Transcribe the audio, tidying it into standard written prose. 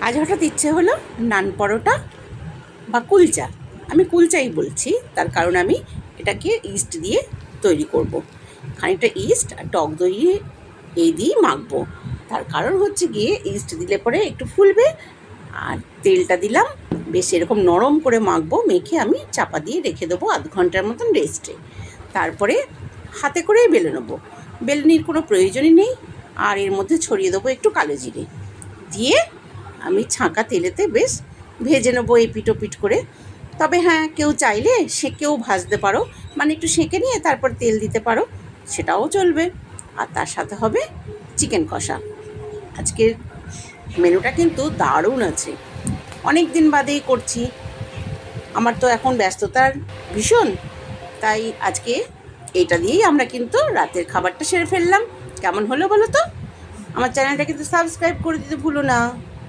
আজ হঠাৎ ইচ্ছে হলো নান পরোটা বা কুলচা, আমি কুলচাই বলছি, তার কারণ আমি এটাকে ইস্ট দিয়ে তৈরি করব। খানিকটা ইস্ট আর টক দই এই দিয়েই মাখবো। তার কারণ হচ্ছে গিয়ে ইস্ট দিলে পরে একটু ফুলবে, আর তেলটা দিলাম বেশ এরকম নরম করে মাখবো। মেখে আমি চাপা দিয়ে রেখে দেবো আধ ঘন্টার মতন রেস্টে। তারপরে হাতে করেই বেলে নেবো, বেলনির কোনো প্রয়োজনই নেই। আর এর মধ্যে ছড়িয়ে দেবো একটু কালো জিরে দিয়ে আমি ছাঁকা তেলেতে বেশ ভেজে নেবো এপিট ওপিট করে। তবে হ্যাঁ, কেউ চাইলে সেঁকেও ভাজতে পারো, মানে একটু সেঁকে নিয়ে তারপর তেল দিতে পারো, সেটাও চলবে। আর তার সাথে হবে চিকেন কষা। আজকের মেনুটা কিন্তু দারুণ আছে, অনেক দিন বাদেই করছি। আমার তো এখন ব্যস্ততার ভীষণ, তাই আজকে এটা দিয়েই আমরা কিন্তু রাতের খাবারটা সেরে ফেললাম। কেমন হলো বলো তো? আমার চ্যানেলটা কিন্তু সাবস্ক্রাইব করে দিতে ভুলো না।